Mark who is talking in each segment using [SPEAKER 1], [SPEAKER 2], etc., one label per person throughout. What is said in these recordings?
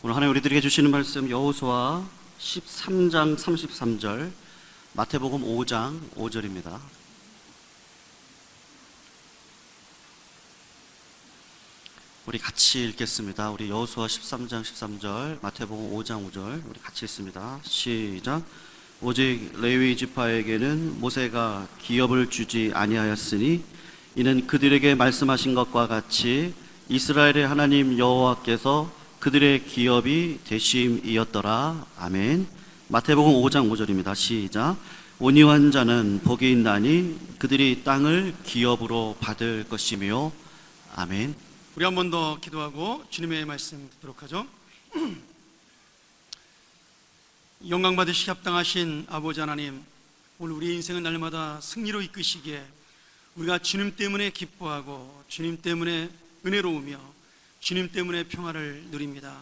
[SPEAKER 1] 오늘 하나님 우리들에게 주시는 말씀 여호수아 13장 33절, 마태복음 5장 5절입니다. 우리 같이 읽겠습니다. 우리 여호수아 13장 13절, 마태복음 5장 5절 우리 같이 읽습니다. 시작. 오직 레위 지파에게는 모세가 기업을 주지 아니하였으니 이는 그들에게 말씀하신 것과 같이 이스라엘의 하나님 여호와께서 그들의 기업이 되심이었더라. 아멘. 마태복음 5장 5절입니다. 시작. 온유한 자는 복이 있나니 그들이 땅을 기업으로 받을 것이며. 아멘.
[SPEAKER 2] 우리 한 번 더 기도하고 주님의 말씀 듣도록 하죠. 영광 받으시기 합당하신 아버지 하나님, 오늘 우리의 인생은 날마다 승리로 이끄시기에 우리가 주님 때문에 기뻐하고 주님 때문에 은혜로우며 주님 때문에 평화를 누립니다.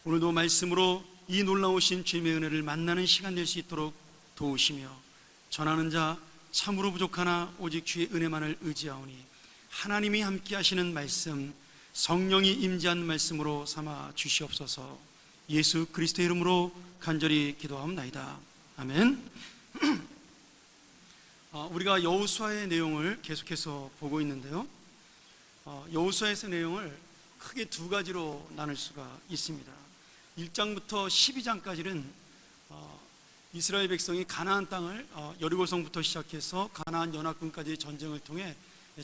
[SPEAKER 2] 오늘도 말씀으로 이 놀라우신 주님의 은혜를 만나는 시간 될 수 있도록 도우시며, 전하는 자 참으로 부족하나 오직 주의 은혜만을 의지하오니 하나님이 함께 하시는 말씀, 성령이 임재한 말씀으로 삼아 주시옵소서. 예수 그리스도의 이름으로 간절히 기도하옵나이다. 아멘. 우리가 여호수아의 내용을 계속해서 보고 있는데요, 여호수아에서 내용을 크게 두 가지로 나눌 수가 있습니다. 1장부터 12장까지는 이스라엘 백성이 가나안 땅을 여리고성부터 시작해서 가나안 연합군까지의 전쟁을 통해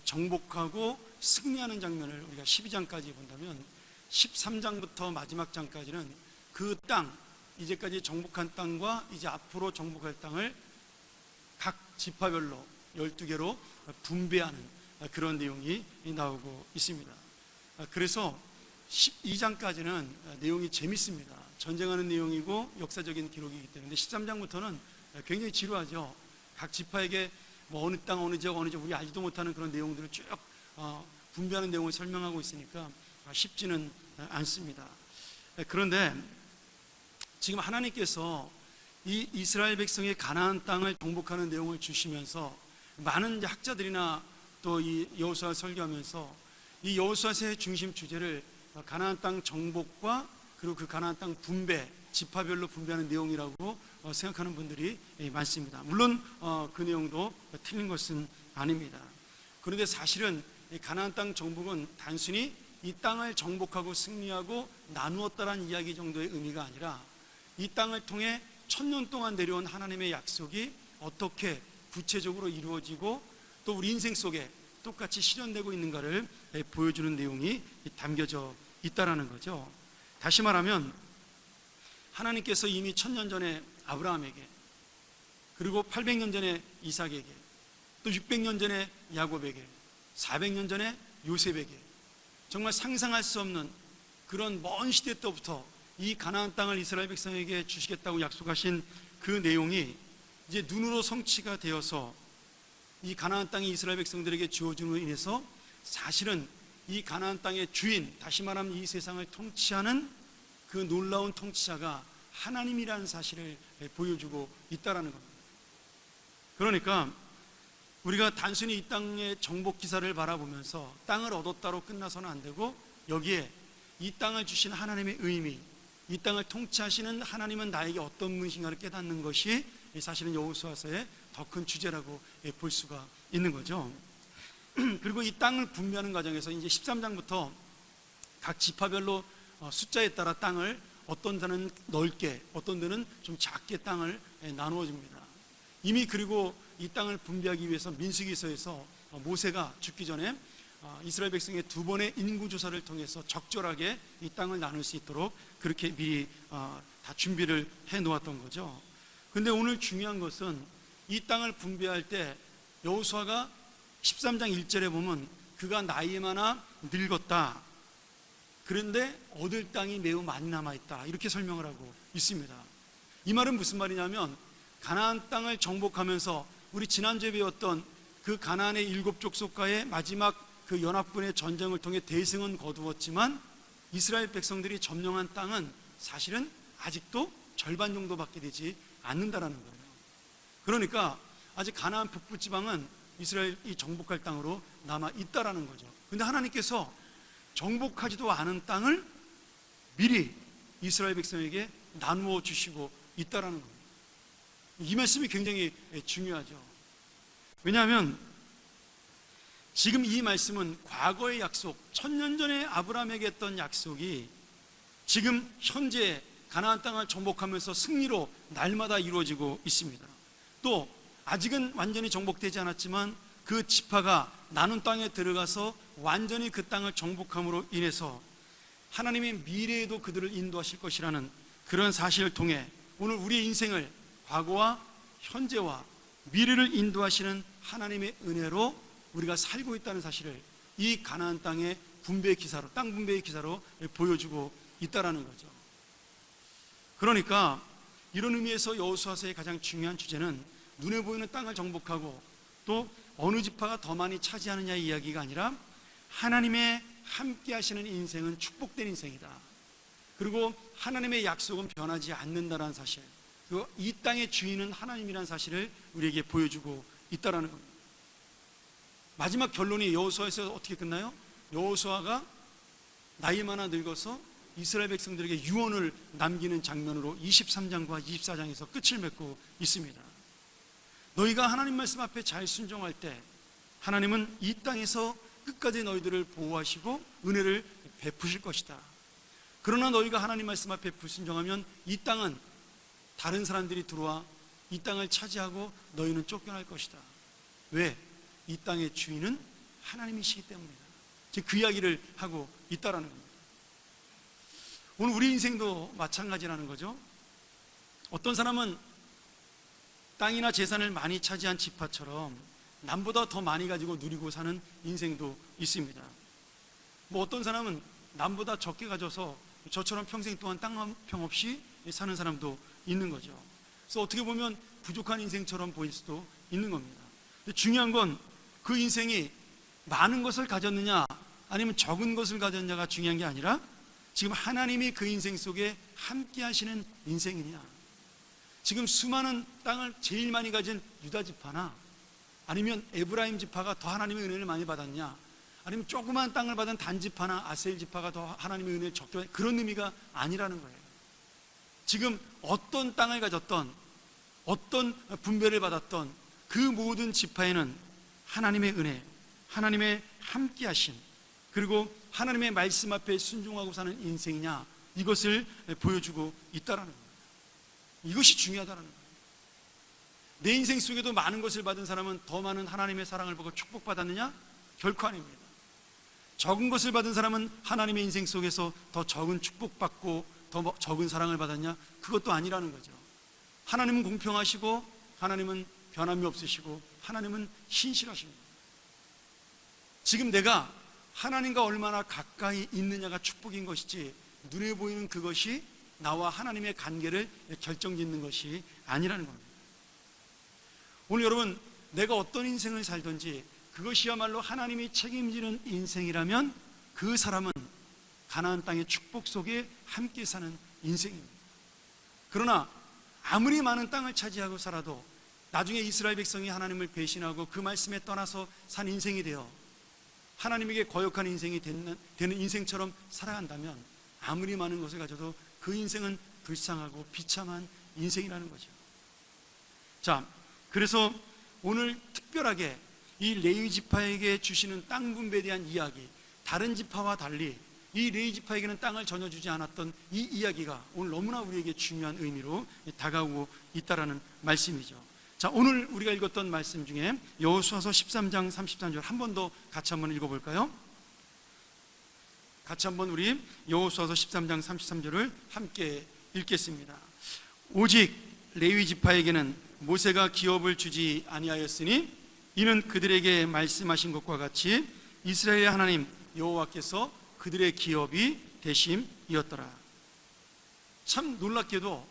[SPEAKER 2] 정복하고 승리하는 장면을 우리가 12장까지 본다면, 13장부터 마지막 장까지는 그 땅, 이제까지 정복한 땅과 이제 앞으로 정복할 땅을 각 지파별로 12개로 분배하는 그런 내용이 나오고 있습니다. 그래서 12장까지는 내용이 재밌습니다. 전쟁하는 내용이고 역사적인 기록이기 때문에. 13장부터는 굉장히 지루하죠. 각 지파에게 뭐 어느 땅, 어느 지역, 어느 지역 우리 알지도 못하는 그런 내용들을 쭉 분배하는 내용을 설명하고 있으니까 쉽지는 않습니다. 그런데 지금 하나님께서 이 이스라엘 백성의 가나안 땅을 정복하는 내용을 주시면서 많은 학자들이나 또 이 여호수아 설교하면서 이 여호수아서의 중심 주제를 가나안 땅 정복과 그리고 그 가나안 땅 분배, 지파별로 분배하는 내용이라고 생각하는 분들이 많습니다. 물론 그 내용도 틀린 것은 아닙니다. 그런데 사실은 이 가나안 땅 정복은 단순히 이 땅을 정복하고 승리하고 나누었다라는 이야기 정도의 의미가 아니라, 이 땅을 통해 1000년 동안 내려온 하나님의 약속이 어떻게 구체적으로 이루어지고 또 우리 인생 속에 똑같이 실현되고 있는가를 보여주는 내용이 담겨져 있다라는 거죠. 다시 말하면 하나님께서 이미 1000년 전에 아브라함에게, 그리고 800년 전에 이삭에게, 또 600년 전에 야곱에게, 400년 전에 요셉에게, 정말 상상할 수 없는 그런 먼 시대 때부터 이 가나안 땅을 이스라엘 백성에게 주시겠다고 약속하신 그 내용이 이제 눈으로 성취가 되어서 이 가나안 땅이 이스라엘 백성들에게 주어짐으로 인해서 사실은 이 가나안 땅의 주인, 다시 말하면 이 세상을 통치하는 그 놀라운 통치자가 하나님이라는 사실을 보여주고 있다라는 겁니다. 그러니까 우리가 단순히 이 땅의 정복 기사를 바라보면서 땅을 얻었다로 끝나서는 안 되고, 여기에 이 땅을 주신 하나님의 의미, 이 땅을 통치하시는 하나님은 나에게 어떤 분이신가를 깨닫는 것이 사실은 여호수아서의 더 큰 주제라고 볼 수가 있는 거죠. 그리고 이 땅을 분배하는 과정에서 이제 13장부터 각 지파별로 숫자에 따라 땅을, 어떤 데는 넓게, 어떤 데는 좀 작게 땅을 나누어 줍니다. 이미 그리고 이 땅을 분배하기 위해서 민수기서에서 모세가 죽기 전에 이스라엘 백성의 2번의 인구조사를 통해서 적절하게 이 땅을 나눌 수 있도록 그렇게 미리 다 준비를 해 놓았던 거죠. 근데 오늘 중요한 것은 이 땅을 분배할 때 여호수아가 13장 1절에 보면 그가 나이 많아 늙었다, 그런데 얻을 땅이 매우 많이 남아있다, 이렇게 설명을 하고 있습니다. 이 말은 무슨 말이냐면, 가나안 땅을 정복하면서 우리 지난주에 배웠던 그 가나안의 7 족속과의 마지막 그 연합군의 전쟁을 통해 대승은 거두었지만 이스라엘 백성들이 점령한 땅은 사실은 아직도 절반 정도밖에 되지 않는다라는 거예요. 그러니까 아직 가나안 북부 지방은 이스라엘이 정복할 땅으로 남아 있다라는 거죠. 그런데 하나님께서 정복하지도 않은 땅을 미리 이스라엘 백성에게 나누어 주시고 있다라는 겁니다. 이 말씀이 굉장히 중요하죠. 왜냐하면 지금 이 말씀은 과거의 약속, 1000년 전에 아브라함에게 했던 약속이 지금 현재 가나안 땅을 정복하면서 승리로 날마다 이루어지고 있습니다. 또 아직은 완전히 정복되지 않았지만 그 지파가 나눈 땅에 들어가서 완전히 그 땅을 정복함으로 인해서 하나님의 미래에도 그들을 인도하실 것이라는 그런 사실을 통해 오늘 우리의 인생을 과거와 현재와 미래를 인도하시는 하나님의 은혜로 우리가 살고 있다는 사실을 이 가나안 땅의 분배의 기사로, 땅 분배의 기사로 보여주고 있다라는 거죠. 그러니까 이런 의미에서 여호수아서의 가장 중요한 주제는 눈에 보이는 땅을 정복하고 또 어느 지파가 더 많이 차지하느냐 이야기가 아니라 하나님의 함께 하시는 인생은 축복된 인생이다. 그리고 하나님의 약속은 변하지 않는다는 사실, 그리고 이 땅의 주인은 하나님이라는 사실을 우리에게 보여주고 있다는 겁니다. 마지막 결론이 여호수아에서 어떻게 끝나요? 여호수아가 나이 많아 늙어서 이스라엘 백성들에게 유언을 남기는 장면으로 23장과 24장에서 끝을 맺고 있습니다. 너희가 하나님 말씀 앞에 잘 순종할 때 하나님은 이 땅에서 끝까지 너희들을 보호하시고 은혜를 베푸실 것이다. 그러나 너희가 하나님 말씀 앞에 불순종하면 이 땅은 다른 사람들이 들어와 이 땅을 차지하고 너희는 쫓겨날 것이다. 왜? 이 땅의 주인은 하나님이시기 때문이다. 지금 그 이야기를 하고 있다라는 겁니다. 오늘 우리 인생도 마찬가지라는 거죠. 어떤 사람은 땅이나 재산을 많이 차지한 지파처럼 남보다 더 많이 가지고 누리고 사는 인생도 있습니다. 뭐 어떤 사람은 남보다 적게 가져서 저처럼 평생 동안 땅 한 평 없이 사는 사람도 있는 거죠. 그래서 어떻게 보면 부족한 인생처럼 보일 수도 있는 겁니다. 근데 중요한 건 그 인생이 많은 것을 가졌느냐 아니면 적은 것을 가졌느냐가 중요한 게 아니라 지금 하나님이 그 인생 속에 함께 하시는 인생이냐, 지금 수많은 땅을 제일 많이 가진 유다 지파나 아니면 에브라임 지파가 더 하나님의 은혜를 많이 받았냐, 아니면 조그만 땅을 받은 단 지파나 아셀 지파가 더 하나님의 은혜를 적게 받았냐, 그런 의미가 아니라는 거예요. 지금 어떤 땅을 가졌던 어떤 분배를 받았던 그 모든 지파에는 하나님의 은혜, 하나님의 함께 하심, 그리고 하나님의 말씀 앞에 순종하고 사는 인생이냐, 이것을 보여주고 있다라는 거예요. 이것이 중요하다는 거예요. 내 인생 속에도 많은 것을 받은 사람은 더 많은 하나님의 사랑을 받고 축복받았느냐? 결코 아닙니다. 적은 것을 받은 사람은 하나님의 인생 속에서 더 적은 축복받고 더 적은 사랑을 받았냐? 그것도 아니라는 거죠. 하나님은 공평하시고 하나님은 변함이 없으시고 하나님은 신실하십니다. 지금 내가 하나님과 얼마나 가까이 있느냐가 축복인 것이지 눈에 보이는 그것이 나와 하나님의 관계를 결정짓는 것이 아니라는 겁니다. 오늘 여러분, 내가 어떤 인생을 살든지 그것이야말로 하나님이 책임지는 인생이라면 그 사람은 가나안 땅의 축복 속에 함께 사는 인생입니다. 그러나 아무리 많은 땅을 차지하고 살아도 나중에 이스라엘 백성이 하나님을 배신하고 그 말씀에 떠나서 산 인생이 되어 하나님에게 거역한 인생이 되는 인생처럼 살아간다면 아무리 많은 것을 가져도 그 인생은 불쌍하고 비참한 인생이라는 거죠. 자, 그래서 오늘 특별하게 이 레위 지파에게 주시는 땅 분배에 대한 이야기, 다른 지파와 달리 이 레위 지파에게는 땅을 전혀 주지 않았던 이 이야기가 오늘 너무나 우리에게 중요한 의미로 다가오고 있다라는 말씀이죠. 자, 오늘 우리가 읽었던 말씀 중에 여호수아서 13장 33절 한 번 더 같이 한번 읽어볼까요? 같이 한번 우리 여호수아서 13장 33절을 함께 읽겠습니다. 오직 레위 지파에게는 모세가 기업을 주지 아니하였으니 이는 그들에게 말씀하신 것과 같이 이스라엘의 하나님 여호와께서 그들의 기업이 되심이었더라. 참 놀랍게도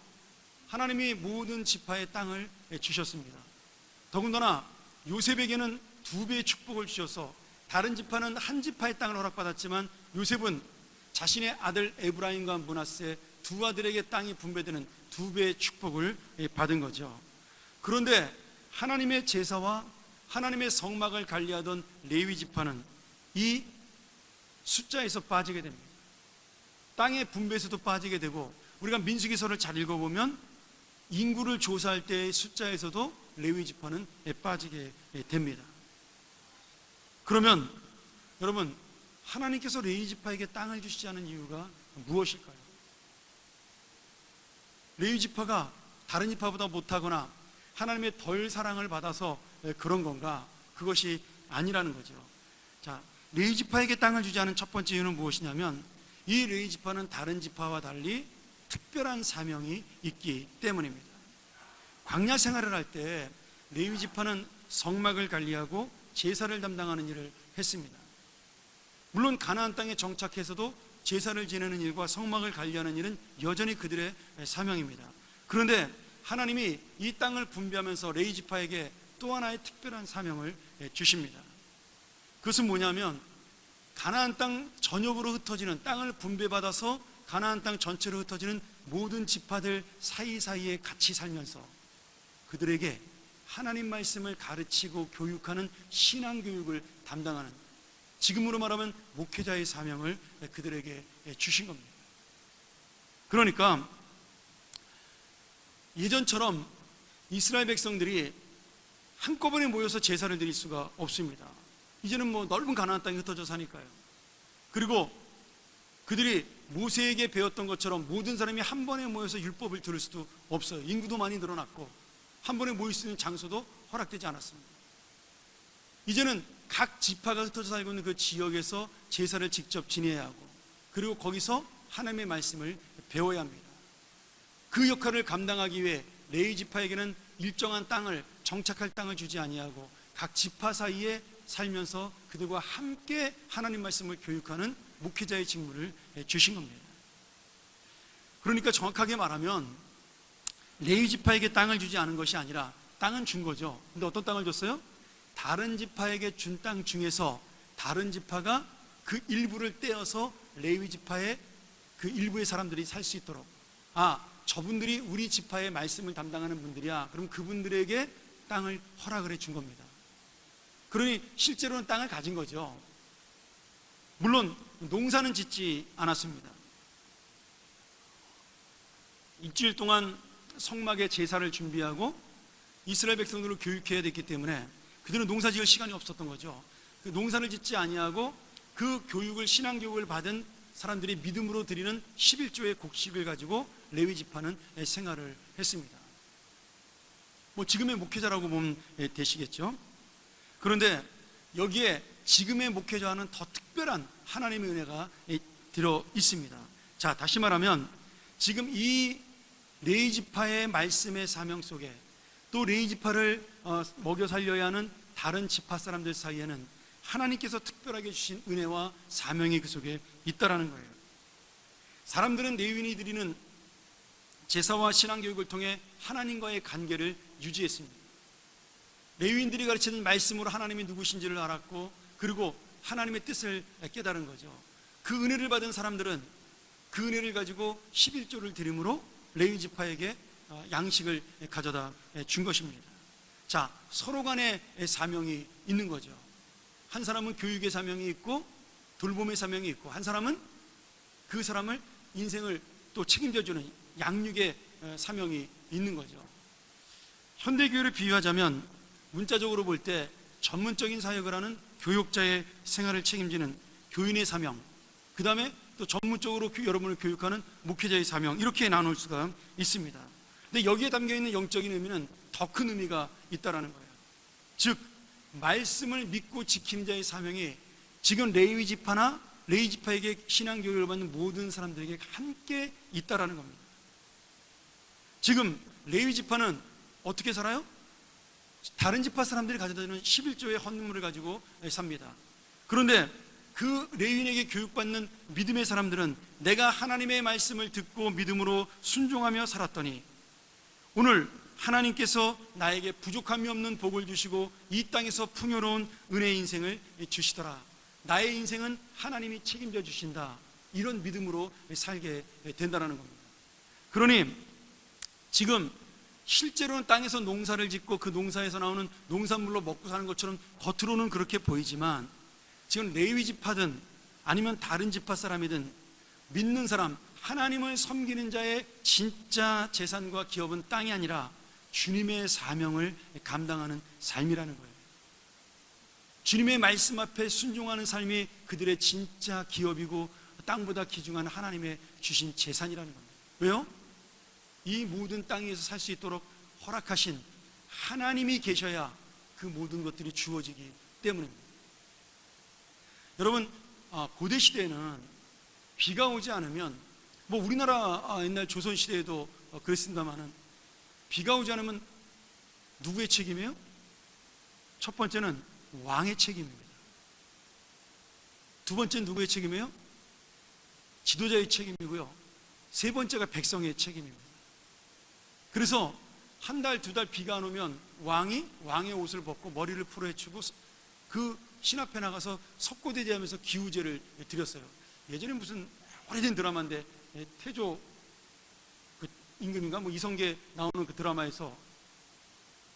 [SPEAKER 2] 하나님이 모든 지파의 땅을 주셨습니다. 더군다나 요셉에게는 2배의 축복을 주셔서 다른 지파는 한 지파의 땅을 허락받았지만 요셉은 자신의 아들 에브라임과 므낫세 두 아들에게 땅이 분배되는 2배의 축복을 받은 거죠. 그런데 하나님의 제사와 하나님의 성막을 관리하던 레위 지파는 이 숫자에서 빠지게 됩니다. 땅의 분배에서도 빠지게 되고, 우리가 민수기서를 잘 읽어보면 인구를 조사할 때의 숫자에서도 레위 지파는 빠지게 됩니다. 그러면 여러분, 하나님께서 레위 지파에게 땅을 주시지 않은 이유가 무엇일까요? 레위 지파가 다른 지파보다 못하거나 하나님의 덜 사랑을 받아서 그런 건가? 그것이 아니라는 거죠. 자, 레위 지파에게 땅을 주지 않은 첫 번째 이유는 무엇이냐면, 이 레위 지파는 다른 지파와 달리 특별한 사명이 있기 때문입니다. 광야 생활을 할 때 레위 지파는 성막을 관리하고 제사를 담당하는 일을 했습니다. 물론 가나안 땅에 정착해서도 제사를 지내는 일과 성막을 관리하는 일은 여전히 그들의 사명입니다. 그런데 하나님이 이 땅을 분배하면서 레위 지파에게 또 하나의 특별한 사명을 주십니다. 그것은 뭐냐면, 가나안 땅 전역으로 흩어지는, 땅을 분배받아서 가나안 땅 전체로 흩어지는 모든 지파들 사이사이에 같이 살면서 그들에게 하나님 말씀을 가르치고 교육하는 신앙교육을 담당하는, 지금으로 말하면 목회자의 사명을 그들에게 주신 겁니다. 그러니까 예전처럼 이스라엘 백성들이 한꺼번에 모여서 제사를 드릴 수가 없습니다. 이제는 넓은 가나안 땅에 흩어져 사니까요. 그리고 그들이 모세에게 배웠던 것처럼 모든 사람이 한 번에 모여서 율법을 들을 수도 없어요. 인구도 많이 늘어났고 한 번에 모일 수 있는 장소도 허락되지 않았습니다. 이제는 각 지파가 흩어져 살고 있는 그 지역에서 제사를 직접 지내야 하고, 그리고 거기서 하나님의 말씀을 배워야 합니다. 그 역할을 감당하기 위해 레위 지파에게는 일정한 땅을, 정착할 땅을 주지 아니하고 각 지파 사이에 살면서 그들과 함께 하나님 말씀을 교육하는 목회자의 직무를 주신 겁니다. 그러니까 정확하게 말하면 레위 지파에게 땅을 주지 않은 것이 아니라 땅은 준 거죠. 근데 어떤 땅을 줬어요? 다른 지파에게 준 땅 중에서 다른 지파가 그 일부를 떼어서 레위 지파의 그 일부의 사람들이 살 수 있도록, 저분들이 우리 지파의 말씀을 담당하는 분들이야, 그럼 그분들에게 땅을 허락을 해준 겁니다. 그러니 실제로는 땅을 가진 거죠. 물론 농사는 짓지 않았습니다. 일주일 동안 성막의 제사를 준비하고 이스라엘 백성들을 교육해야 됐기 때문에 그들은 농사 지을 시간이 없었던 거죠. 그 농사를 짓지 아니하고 그 교육을, 신앙 교육을 받은 사람들이 믿음으로 드리는 11조의 곡식을 가지고 레위 지파는 생활을 했습니다. 지금의 목회자라고 보면 되시겠죠. 그런데 여기에 지금의 목회자와는 더 특별한 하나님의 은혜가 들어 있습니다. 자, 다시 말하면 지금 이 레위 지파의 말씀의 사명 속에 또 레위 지파를 먹여 살려야 하는 다른 지파 사람들 사이에는 하나님께서 특별하게 주신 은혜와 사명이 그 속에 있다라는 거예요. 사람들은 레위인이 드리는 제사와 신앙교육을 통해 하나님과의 관계를 유지했습니다. 레위인들이 가르치는 말씀으로 하나님이 누구신지를 알았고, 그리고 하나님의 뜻을 깨달은 거죠. 그 은혜를 받은 사람들은 그 은혜를 가지고 11조를 드림으로 레위 지파에게 양식을 가져다 준 것입니다. 자, 서로 간에 사명이 있는 거죠. 한 사람은 교육의 사명이 있고 돌봄의 사명이 있고, 한 사람은 그 사람을 인생을 또 책임져주는 양육의 사명이 있는 거죠. 현대교회를 비유하자면 문자적으로 볼 때 전문적인 사역을 하는 교육자의 생활을 책임지는 교인의 사명, 그 다음에 또 전문적으로 여러분을 교육하는 목회자의 사명, 이렇게 나눌 수가 있습니다. 근데 여기에 담겨있는 영적인 의미는 더 큰 의미가 있다는 거예요. 즉 말씀을 믿고 지키는 자의 사명이 지금 레위 지파나 레위 지파에게 신앙교육을 받는 모든 사람들에게 함께 있다는 겁니다. 지금 레위 지파는 어떻게 살아요? 다른 지파 사람들이 가져다 주는 11조의 헌물을 가지고 삽니다. 그런데 그 레위인에게 교육받는 믿음의 사람들은 내가 하나님의 말씀을 듣고 믿음으로 순종하며 살았더니 오늘 하나님께서 나에게 부족함이 없는 복을 주시고 이 땅에서 풍요로운 은혜의 인생을 주시더라. 나의 인생은 하나님이 책임져 주신다. 이런 믿음으로 살게 된다는 겁니다. 그러니 지금 실제로는 땅에서 농사를 짓고 그 농사에서 나오는 농산물로 먹고 사는 것처럼 겉으로는 그렇게 보이지만 지금 레위 지파든 아니면 다른 지파 사람이든 믿는 사람, 하나님을 섬기는 자의 진짜 재산과 기업은 땅이 아니라 주님의 사명을 감당하는 삶이라는 거예요. 주님의 말씀 앞에 순종하는 삶이 그들의 진짜 기업이고 땅보다 귀중한 하나님의 주신 재산이라는 겁니다. 왜요? 이 모든 땅에서 살 수 있도록 허락하신 하나님이 계셔야 그 모든 것들이 주어지기 때문입니다. 여러분, 고대 시대에는 비가 오지 않으면, 뭐 우리나라 옛날 조선 시대에도 그랬습니다만은, 비가 오지 않으면 누구의 책임이에요? 첫 번째는 왕의 책임입니다. 두 번째는 누구의 책임이에요? 지도자의 책임이고요. 세 번째가 백성의 책임입니다. 그래서 한 달, 두 달 비가 안 오면 왕이 왕의 옷을 벗고 머리를 풀어헤치고 그 신 앞에 나가서 석고대죄하면서 기우제를 드렸어요. 예전에 무슨 오래된 드라마인데 태조 그 임금인가 뭐 이성계 나오는 그 드라마에서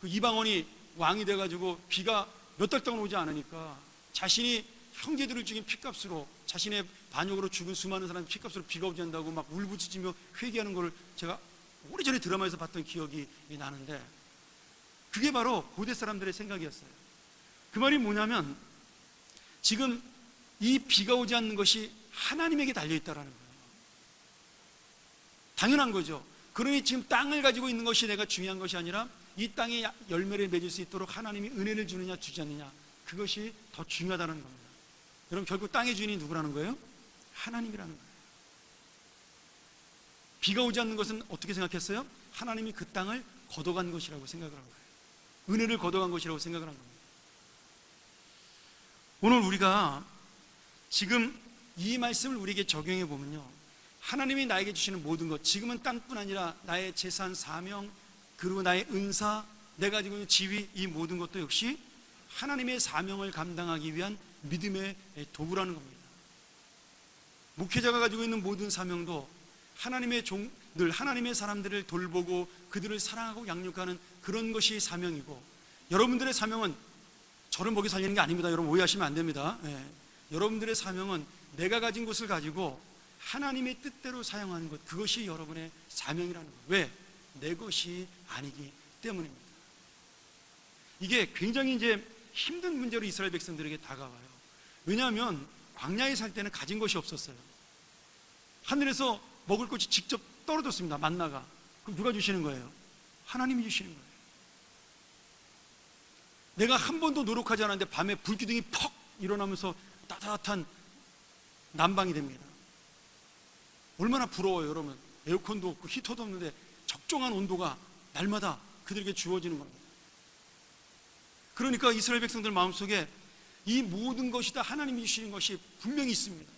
[SPEAKER 2] 그 이방원이 왕이 돼가지고 비가 몇 달 동안 오지 않으니까 자신이 형제들을 죽인 핏값으로, 자신의 반역으로 죽은 수많은 사람 핏값으로 비가 오지 않는다고 막 울부짖으며 회개하는 걸 제가 오래전에 드라마에서 봤던 기억이 나는데, 그게 바로 고대 사람들의 생각이었어요. 그 말이 뭐냐면 지금 이 비가 오지 않는 것이 하나님에게 달려있다라는 거예요. 당연한 거죠. 그러니 지금 땅을 가지고 있는 것이 내가 중요한 것이 아니라 이 땅에 열매를 맺을 수 있도록 하나님이 은혜를 주느냐 주지 않느냐, 그것이 더 중요하다는 겁니다. 여러분, 결국 땅의 주인이 누구라는 거예요? 하나님이라는 거예요. 비가 오지 않는 것은 어떻게 생각했어요? 하나님이 그 땅을 걷어간 것이라고 생각을 한 거예요. 은혜를 걷어간 것이라고 생각을 한 겁니다. 오늘 우리가 지금 이 말씀을 우리에게 적용해 보면요, 하나님이 나에게 주시는 모든 것, 지금은 땅뿐 아니라 나의 재산, 사명, 그리고 나의 은사, 내가 가지고 있는 지위, 이 모든 것도 역시 하나님의 사명을 감당하기 위한 믿음의 도구라는 겁니다. 목회자가 가지고 있는 모든 사명도 하나님의 종들, 하나님의 사람들을 돌보고 그들을 사랑하고 양육하는 그런 것이 사명이고, 여러분들의 사명은 저를 먹이 살리는 게 아닙니다. 여러분 오해하시면 안 됩니다. 여러분들의 사명은 내가 가진 것을 가지고 하나님의 뜻대로 사용하는 것, 그것이 여러분의 사명이라는 거예요. 왜? 내 것이 아니기 때문입니다. 이게 굉장히 이제 힘든 문제로 이스라엘 백성들에게 다가와요. 왜냐하면 광야에 살 때는 가진 것이 없었어요. 하늘에서 먹을 것이 직접 떨어졌습니다. 만나가. 그럼 누가 주시는 거예요? 하나님이 주시는 거예요. 내가 한 번도 노력하지 않았는데 밤에 불기둥이 퍽 일어나면서 따뜻한 난방이 됩니다. 얼마나 부러워요, 여러분. 에어컨도 없고 히터도 없는데 적정한 온도가 날마다 그들에게 주어지는 겁니다. 그러니까 이스라엘 백성들 마음속에 이 모든 것이 다 하나님이 주시는 것이 분명히 있습니다.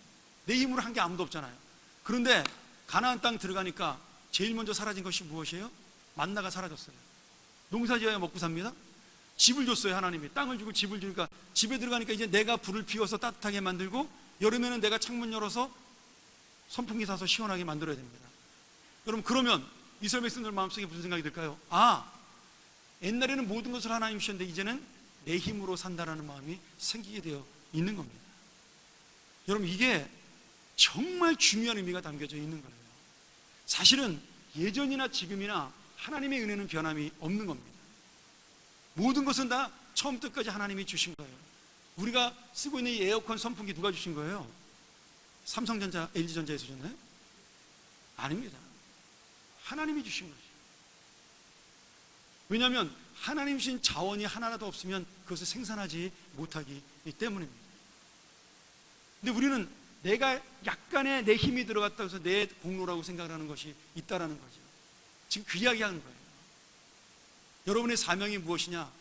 [SPEAKER 2] 내 힘으로 한 게 아무도 없잖아요. 그런데 가나안 땅 들어가니까 제일 먼저 사라진 것이 무엇이에요? 만나가 사라졌어요. 농사지어야 먹고 삽니다. 집을 줬어요. 하나님이 땅을 주고 집을 주니까 집에 들어가니까 이제 내가 불을 피워서 따뜻하게 만들고, 여름에는 내가 창문 열어서 선풍기 사서 시원하게 만들어야 됩니다. 여러분, 그러면 이스라엘 백성들 마음속에 무슨 생각이 들까요? 옛날에는 모든 것을 하나님 주셨는데 이제는 내 힘으로 산다라는 마음이 생기게 되어 있는 겁니다. 여러분, 이게 정말 중요한 의미가 담겨져 있는 거예요. 사실은 예전이나 지금이나 하나님의 은혜는 변함이 없는 겁니다. 모든 것은 다 처음부터 끝까지 하나님이 주신 거예요. 우리가 쓰고 있는 이 에어컨, 선풍기 누가 주신 거예요? 삼성전자, LG전자에서 줬나요? 아닙니다. 하나님이 주신 거죠. 왜냐하면 하나님 주신 자원이 하나라도 없으면 그것을 생산하지 못하기 때문입니다. 근데 우리는 내가 약간의 내 힘이 들어갔다 해서 내 공로라고 생각하는 것이 있다라는 거죠. 지금 그 이야기 하는 거예요. 여러분의 사명이 무엇이냐?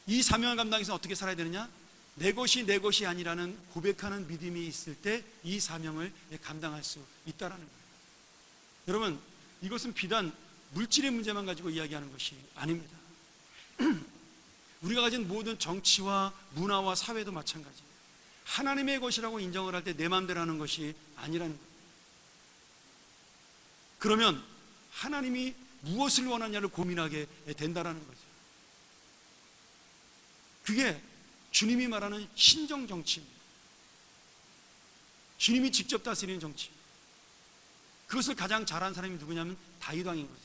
[SPEAKER 2] 이 사명을 감당해서 어떻게 살아야 되느냐? 내 것이 아니라는 고백하는 믿음이 있을 때 이 사명을 감당할 수 있다라는 거예요. 여러분, 이것은 비단 물질의 문제만 가지고 이야기하는 것이 아닙니다. 우리가 가진 모든 정치와 문화와 사회도 마찬가지예요. 하나님의 것이라고 인정을 할 때 내 마음대로 하는 것이 아니라는 거예요. 그러면 하나님이 무엇을 원하냐를 고민하게 된다라는 거죠. 그게 주님이 말하는 신정 정치입니다. 주님이 직접 다스리는 정치. 그것을 가장 잘한 사람이 누구냐면 다윗 왕인 거죠.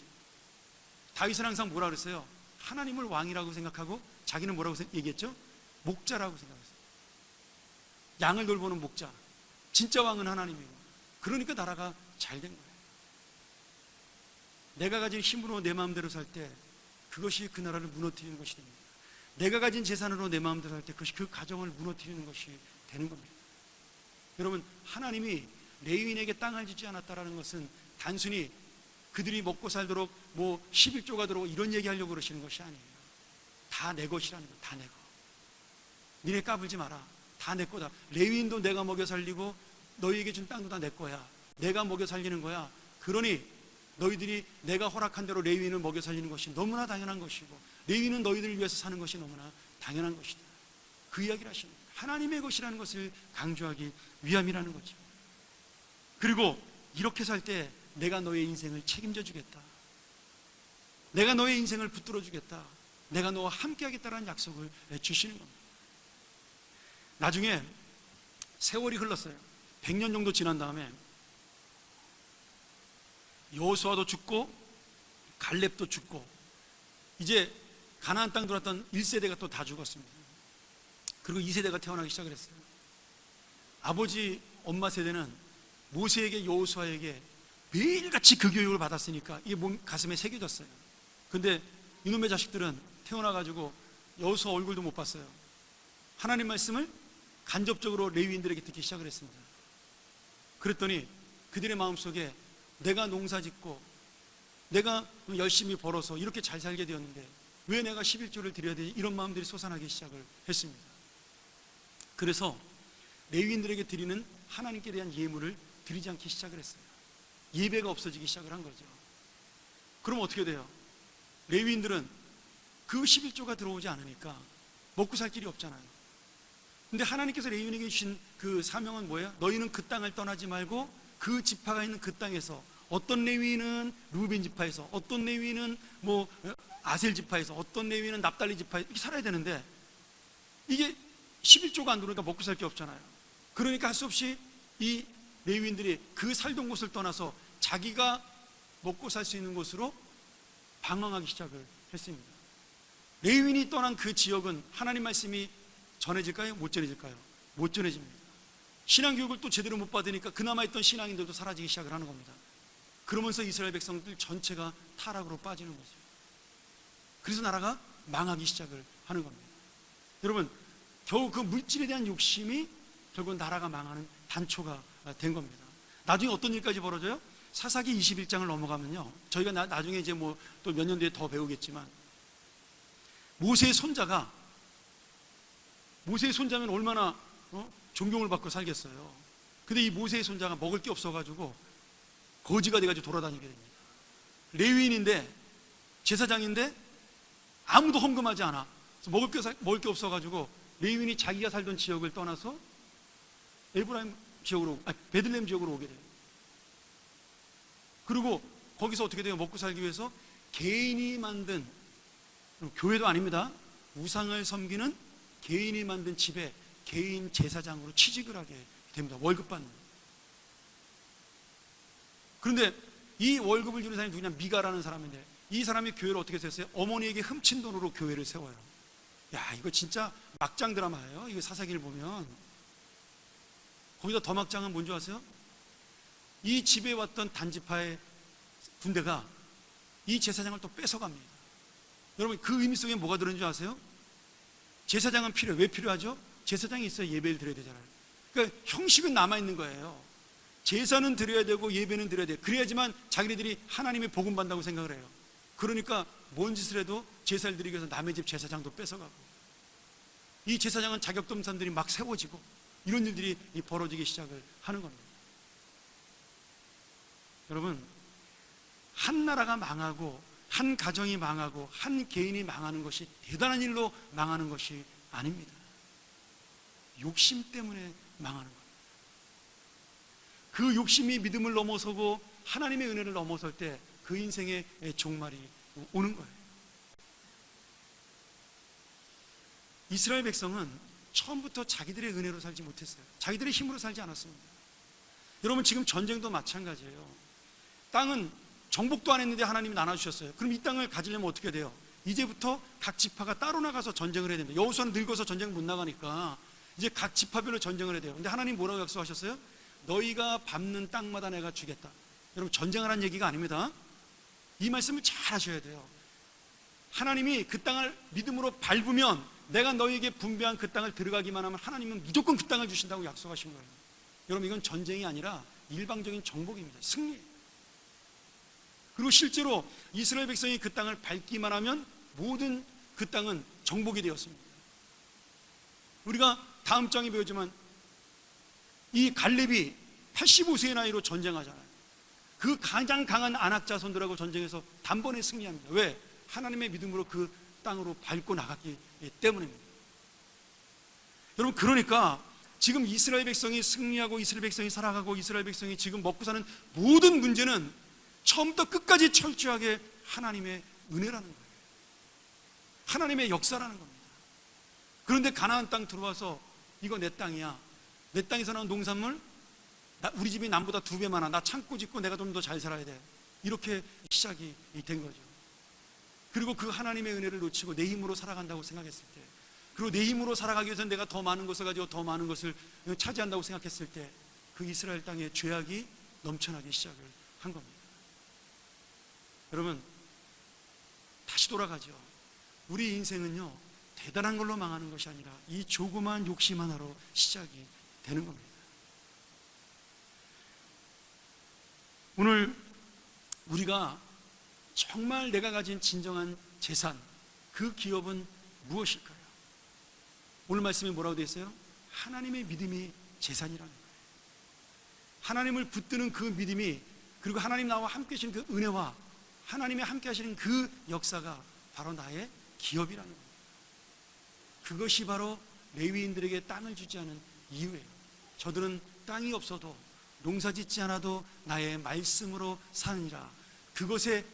[SPEAKER 2] 다윗은 항상 뭐라 그랬어요? 하나님을 왕이라고 생각하고 자기는 뭐라고 얘기했죠? 목자라고 생각했어요. 양을 돌보는 목자. 진짜 왕은 하나님이고. 그러니까 나라가 잘 된 거예요. 내가 가진 힘으로 내 마음대로 살 때 그것이 그 나라를 무너뜨리는 것이 됩니다. 내가 가진 재산으로 내 마음대로 살 때 그것이 그 가정을 무너뜨리는 것이 되는 겁니다. 여러분, 하나님이 레위인에게 땅을 주지 않았다라는 것은 단순히 그들이 먹고 살도록 뭐 11조가 들어오고 이런 얘기하려고 그러시는 것이 아니에요. 다 내 것이라는 거예요. 다 내 거. 니네 까불지 마라. 다 내 거다. 레위인도 내가 먹여 살리고 너희에게 준 땅도 다 내 거야. 내가 먹여 살리는 거야. 그러니 너희들이 내가 허락한 대로 레위인을 먹여 살리는 것이 너무나 당연한 것이고 레위인은 너희들을 위해서 사는 것이 너무나 당연한 것이다. 그 이야기를 하시는 거예요. 하나님의 것이라는 것을 강조하기 위함이라는 거죠. 그리고 이렇게 살 때 내가 너의 인생을 책임져 주겠다. 내가 너의 인생을 붙들어 주겠다. 내가 너와 함께 하겠다라는 약속을 주시는 겁니다. 나중에 세월이 흘렀어요. 100년 정도 지난 다음에 여호수아도 죽고 갈렙도 죽고 이제 가나안 땅 들어왔던 1세대가 또 다 죽었습니다. 그리고 2세대가 태어나기 시작을 했어요. 아버지 엄마 세대는 모세에게 여호수아에게 매일같이 그 교육을 받았으니까 이게 몸 가슴에 새겨졌어요. 근데 이놈의 자식들은 태어나가지고 여호수아 얼굴도 못 봤어요. 하나님 말씀을 간접적으로 레위인들에게 듣기 시작을 했습니다. 그랬더니 그들의 마음속에 내가 농사 짓고 내가 열심히 벌어서 이렇게 잘 살게 되었는데 왜 내가 11조를 드려야 되지? 이런 마음들이 솟아나기 시작을 했습니다. 그래서 레위인들에게 드리는 하나님께 대한 예물을 드리지 않기 시작을 했어요. 예배가 없어지기 시작을 한 거죠. 그럼 어떻게 돼요? 레위인들은 그 11조가 들어오지 않으니까 먹고 살 길이 없잖아요. 근데 하나님께서 레위인에게 주신 그 사명은 뭐예요? 너희는 그 땅을 떠나지 말고 그 지파가 있는 그 땅에서 어떤 레위인은 루벤 지파에서 어떤 레위인은 뭐 아셀 지파에서 어떤 레위인은 납달리 지파에서 이렇게 살아야 되는데 이게 11조가 안 들어오니까 먹고 살 게 없잖아요. 그러니까 할 수 없이 이 레위인들이 그 살던 곳을 떠나서 자기가 먹고 살 수 있는 곳으로 방황하기 시작을 했습니다. 레위인이 떠난 그 지역은 하나님 말씀이 전해질까요? 못 전해질까요? 못 전해집니다. 신앙교육을 또 제대로 못 받으니까 그나마 있던 신앙인들도 사라지기 시작을 하는 겁니다. 그러면서 이스라엘 백성들 전체가 타락으로 빠지는 거죠. 그래서 나라가 망하기 시작을 하는 겁니다. 여러분, 겨우 그 물질에 대한 욕심이 결국 나라가 망하는 단초가 된 겁니다. 나중에 어떤 일까지 벌어져요? 사사기 21장을 넘어가면요, 저희가 나중에 이제 뭐 또 몇 년 뒤에 더 배우겠지만 모세의 손자면 얼마나 존경을 받고 살겠어요. 근데 이 모세의 손자가 먹을 게 없어가지고 거지가 돼가지고 돌아다니게 됩니다. 레위인인데 제사장인데 아무도 헌금하지 않아. 먹을 게 없어가지고 레위인이 자기가 살던 지역을 떠나서 베들레헴 지역으로 오게 돼요. 그리고 거기서 어떻게 돼요? 먹고 살기 위해서 개인이 만든, 교회도 아닙니다, 우상을 섬기는 개인이 만든 집에 개인 제사장으로 취직을 하게 됩니다. 월급 받는. 그런데 이 월급을 주는 사람이 누구냐? 미가라는 사람인데 이 사람이 교회를 어떻게 세웠어요? 어머니에게 훔친 돈으로 교회를 세워요. 야, 이거 진짜 막장 드라마예요. 이거 사사기를 보면. 거기다 더 막장은 뭔지 아세요? 이 집에 왔던 단지파의 군대가 이 제사장을 또 뺏어갑니다. 여러분, 그 의미 속에 뭐가 들어있는 줄 아세요? 제사장은 필요해요. 왜 필요하죠? 제사장이 있어야 예배를 드려야 되잖아요. 그러니까 형식은 남아있는 거예요. 제사는 드려야 되고 예배는 드려야 돼요. 그래야지만 자기네들이 하나님의 복음 받는다고 생각을 해요. 그러니까 뭔 짓을 해도 제사를 드리기 위해서 남의 집 제사장도 뺏어가고, 이 제사장은 자격도 없는 사람들이 막 세워지고, 이런 일들이 벌어지기 시작을 하는 겁니다. 여러분, 한 나라가 망하고 한 가정이 망하고 한 개인이 망하는 것이 대단한 일로 망하는 것이 아닙니다. 욕심 때문에 망하는 거예요. 그 욕심이 믿음을 넘어서고 하나님의 은혜를 넘어설 때 그 인생의 종말이 오는 거예요. 이스라엘 백성은 처음부터 자기들의 은혜로 살지 못했어요. 자기들의 힘으로 살지 않았습니다. 여러분 지금 전쟁도 마찬가지예요. 땅은 정복도 안 했는데 하나님이 나눠주셨어요. 그럼 이 땅을 가지려면 어떻게 돼요? 이제부터 각 지파가 따로 나가서 전쟁을 해야 됩니다. 여호수아는 늙어서 전쟁 못 나가니까 이제 각 지파별로 전쟁을 해야 돼요. 근데 하나님 뭐라고 약속하셨어요? 너희가 밟는 땅마다 내가 주겠다. 여러분 전쟁하라는 얘기가 아닙니다. 이 말씀을 잘 하셔야 돼요. 하나님이 그 땅을 믿음으로 밟으면 내가 너희에게 분배한 그 땅을 들어가기만 하면 하나님은 무조건 그 땅을 주신다고 약속하신 거예요. 여러분 이건 전쟁이 아니라 일방적인 정복입니다. 승리. 그리고 실제로 이스라엘 백성이 그 땅을 밟기만 하면 모든 그 땅은 정복이 되었습니다. 우리가 다음 장에 배우지만 이 갈렙이 85세의 나이로 전쟁하잖아요. 그 가장 강한 아낙 자손들하고 전쟁에서 단번에 승리합니다. 왜? 하나님의 믿음으로 그 땅으로 밟고 나갔기 때문입니다. 여러분 그러니까 지금 이스라엘 백성이 승리하고 이스라엘 백성이 살아가고 이스라엘 백성이 지금 먹고 사는 모든 문제는 처음부터 끝까지 철저하게 하나님의 은혜라는 거예요. 하나님의 역사라는 겁니다. 그런데 가나안 땅 들어와서 이거 내 땅이야. 내 땅에서 나온 농산물 우리 집이 남보다 2배 많아. 나 창고 짓고 내가 좀 더 잘 살아야 돼. 이렇게 시작이 된 거죠. 그리고 그 하나님의 은혜를 놓치고 내 힘으로 살아간다고 생각했을 때, 그리고 내 힘으로 살아가기 위해서 내가 더 많은 것을 가지고 더 많은 것을 차지한다고 생각했을 때 그 이스라엘 땅에 죄악이 넘쳐나기 시작을 한 겁니다. 여러분 다시 돌아가죠. 우리 인생은요 대단한 걸로 망하는 것이 아니라 이 조그만 욕심 하나로 시작이 되는 겁니다. 오늘 우리가 정말 내가 가진 진정한 재산, 그 기업은 무엇일까요? 오늘 말씀에 뭐라고 되어 있어요? 하나님의 믿음이 재산이라는 거예요. 하나님을 붙드는 그 믿음이, 그리고 하나님 나와 함께 하시는 그 은혜와 하나님이 함께 하시는 그 역사가 바로 나의 기업이라는 겁니다. 그것이 바로 레위인들에게 땅을 주지 않은 이유예요. 저들은 땅이 없어도 농사 짓지 않아도 나의 말씀으로 사느니라. 그것에